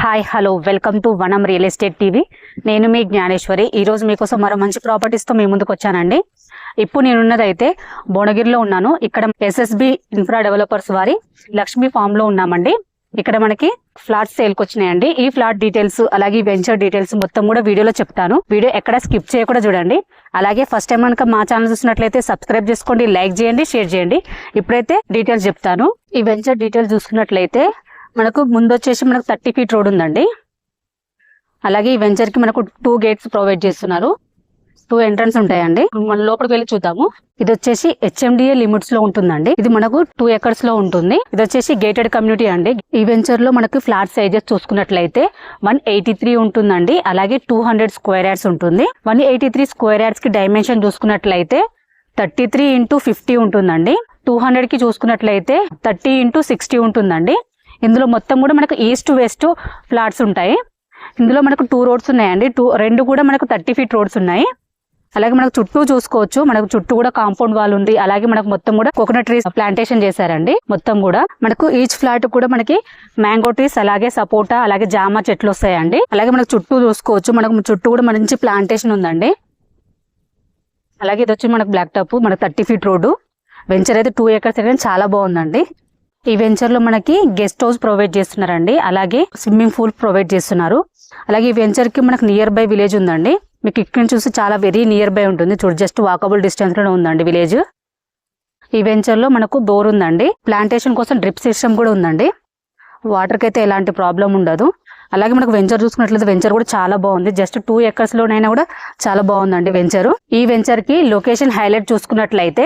Hi hello welcome to వనం real estate TV. నేను మీ జ్ఞానేశ్వరి. ఈరోజు మీకోసం మరో మంచి ప్రాపర్టీస్తో మీ ముందుకు వచ్చానండి. ఇప్పుడు నేనున్నదైతే భువనగిరిలో ఉన్నాను. ఇక్కడ ఎస్ఎస్బి ఇన్ఫ్రా డెవలపర్స్ వారి లక్ష్మీ ఫామ్ లో ఉన్నామండి. ఇక్కడ మనకి ఫ్లాట్స్ సేల్కి వచ్చినాయండి. ఈ ఫ్లాట్ డీటెయిల్స్ అలాగే వెంచర్ డీటెయిల్స్ మొత్తం కూడా వీడియోలో చెప్తాను. వీడియో ఎక్కడ స్కిప్ చేయకుండా చూడండి. అలాగే ఫస్ట్ టైం కనుక మా ఛానల్ చూసినట్లయితే సబ్స్క్రైబ్ చేసుకోండి, లైక్ చేయండి, షేర్ చేయండి. ఇప్పుడైతే డీటెయిల్స్ చెప్తాను. ఈ వెంచర్ డీటెయిల్స్ చూసుకున్నట్లయితే మనకు ముందు వచ్చేసి మనకు 30 ఫీట్ రోడ్ ఉందండి. అలాగే ఈ వెంచర్ కి మనకు 2 గేట్స్ ప్రొవైడ్ చేస్తున్నారు. 2 ఎంట్రన్స్ ఉంటాయండి. మన లోపలికి వెళ్ళి చూద్దాము. ఇది వచ్చేసి HMDA లిమిట్స్ లో ఉంటుందండి. ఇది మనకు 2 ఎకర్స్ లో ఉంటుంది. ఇది వచ్చేసి గేటెడ్ కమ్యూనిటీ అండి. ఈ వెంచర్ లో మనకు ఫ్లాట్ సైజెస్ చూసుకున్నట్లయితే 183 ఉంటుందండి. అలాగే 200 స్క్వేర్ యార్డ్స్ ఉంటుంది. 183 స్క్వేర్ యార్డ్స్ కి డైమెన్షన్ చూసుకున్నట్లయితే 33 × 50 ఉంటుందండి. 200 కి చూసుకున్నట్లయితే 30 × 60 ఉంటుందండి. ఇందులో మొత్తం కూడా మనకు ఈస్ట్ వెస్ట్ ఫ్లాట్స్ ఉంటాయి. ఇందులో మనకు 2 రోడ్స్ ఉన్నాయండి. రెండు కూడా మనకు 30 ఫీట్ రోడ్స్ ఉన్నాయి. అలాగే మనకు చుట్టూ చూసుకోవచ్చు. మనకు చుట్టూ కూడా కాంపౌండ్ వాల్ ఉంది. అలాగే మనకు మొత్తం కూడా కోకోనట్ ట్రీస్ ప్లాంటేషన్ చేశారండి. మొత్తం కూడా మనకు ఈచ్ ఫ్లాట్ కూడా మనకి మ్యాంగో ట్రీస్ అలాగే సపోటా అలాగే జామ చెట్లు వస్తాయండి. అలాగే మనకు చుట్టూ చూసుకోవచ్చు. మనకు చుట్టూ కూడా మంచి ప్లాంటేషన్ ఉందండి. అలాగే ఇది వచ్చి మనకు బ్లాక్ టాప్ మనకు 30 ఫీట్ రోడ్డు. వెంచర్ అయితే 2 ఎకర్స్ అయితే చాలా బాగుందండి. ఈ వెంచర్ లో మనకి గెస్ట్ హౌస్ ప్రొవైడ్ చేస్తున్నారండి. అలాగే స్విమ్మింగ్ పూల్ ప్రొవైడ్ చేస్తున్నారు. అలాగే ఈ వెంచర్ కి మనకు నియర్ బై విలేజ్ ఉందండి. మీకు ఇక్కడ చూసి చాలా వెరీ నియర్ బై ఉంటుంది. చూడు జస్ట్ వాకబుల్ డిస్టెన్స్ లో ఉందండి విలేజ్. ఈ వెంచర్ లో మనకు బోర్ ఉందండి. ప్లాంటేషన్ కోసం డ్రిప్ సిస్టమ్ కూడా ఉందండి. వాటర్ కి అయితే ఎలాంటి ప్రాబ్లం ఉండదు. అలాగే మనకు వెంచర్ చూసుకున్నట్లయితే వెంచర్ కూడా చాలా బాగుంది. జస్ట్ 2 ఎకర్స్ లోనైనా కూడా చాలా బాగుందండి వెంచర్. ఈ వెంచర్ కి లొకేషన్ హైలైట్ చూసుకున్నట్లయితే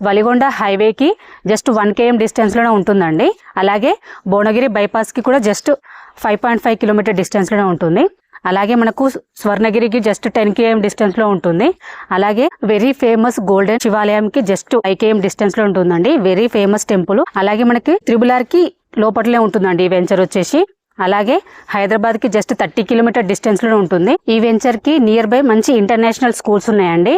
వలిగొండ హైవే కి జస్ట్ 1 km డిస్టెన్స్ లోనే ఉంటుందండి. అలాగే భువనగిరి బైపాస్ కి కూడా జస్ట్ 5.5 కిలోమీటర్ డిస్టెన్స్ లోనే ఉంటుంది. అలాగే మనకు స్వర్ణగిరికి జస్ట్ 10 km డిస్టెన్స్ లో ఉంటుంది. అలాగే వెరీ ఫేమస్ గోల్డెన్ శివాలయంకి జస్ట్ 5 km డిస్టెన్స్ లో ఉంటుందండి. Very famous temple. అలాగే మనకి త్రిబుల్ ఆర్ కి లోపలే ఉంటుందండి ఈ వెంచర్ వచ్చేసి. అలాగే హైదరాబాద్ కి జస్ట్ 30 కిలోమీటర్ డిస్టెన్స్ లో ఉంటుంది. ఈ వెంచర్ కి నియర్ బై మంచి ఇంటర్నేషనల్ స్కూల్స్ ఉన్నాయండి.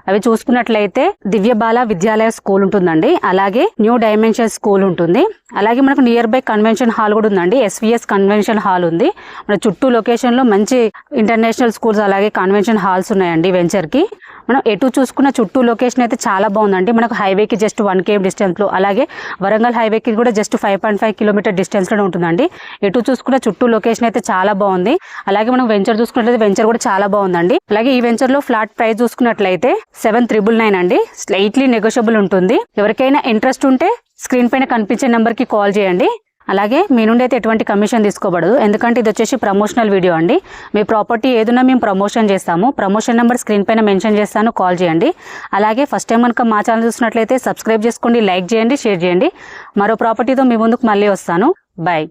అవి చూసుకున్నట్లయితే దివ్యబాల విద్యాలయ స్కూల్ ఉంటుందండి. అలాగే న్యూ డైమెన్షన్ స్కూల్ ఉంటుంది. అలాగే మనకు నియర్ బై కన్వెన్షన్ హాల్ కూడా ఉందండి. SVS కన్వెన్షన్ హాల్ ఉంది. మన చుట్టూ లొకేషన్ లో మంచి ఇంటర్నేషనల్ స్కూల్స్ అలాగే కన్వెన్షన్ హాల్స్ ఉన్నాయండి వెంచర్ కి. మనం ఎటు చూసుకున్న చుట్టూ లొకేషన్ అయితే చాలా బాగుందండి. మనకు హైవేకి జస్ట్ 1 km డిస్టెన్స్ లో, అలాగే వరంగల్ హైవేకి కూడా జస్ట్ 5.5 కిలోమీటర్ డిస్టెన్స్ లో ఉంటుందండి. ఎటు చూసుకున్న చుట్టూ లొకేషన్ అయితే చాలా బాగుంది. అలాగే మనం వెంచర్ చూసుకున్నట్లయితే వెంచర్ కూడా చాలా బాగుందండి. అలాగే ఈ వెంచర్ లో ఫ్లాట్ ప్రైస్ చూసుకున్నట్లయితే 7,999 అండి. స్లైట్లీ నెగోషియబుల్ ఉంటుంది. ఎవరికైనా ఇంట్రెస్ట్ ఉంటే స్క్రీన్ పైన కనిపించే నెంబర్ కి కాల్ చేయండి. అలాగే మీ నుండి అయితే ఎటువంటి కమిషన్ తీసుకోబడదు. ఎందుకంటే ఇది వచ్చేసి ప్రమోషనల్ వీడియో అండి. మీ ప్రాపర్టీ ఏదైనా మేము ప్రమోషన్ చేస్తాము. ప్రమోషన్ నెంబర్ స్క్రీన్ పైన మెన్షన్ చేస్తాను, కాల్ చేయండి. అలాగే ఫస్ట్ టైం కనుక మా ఛానల్ చూసినట్లయితే సబ్స్క్రైబ్ చేసుకోండి, లైక్ చేయండి, షేర్ చేయండి. మరో ప్రాపర్టీతో మీ ముందుకు మళ్ళీ వస్తాను. బాయ్.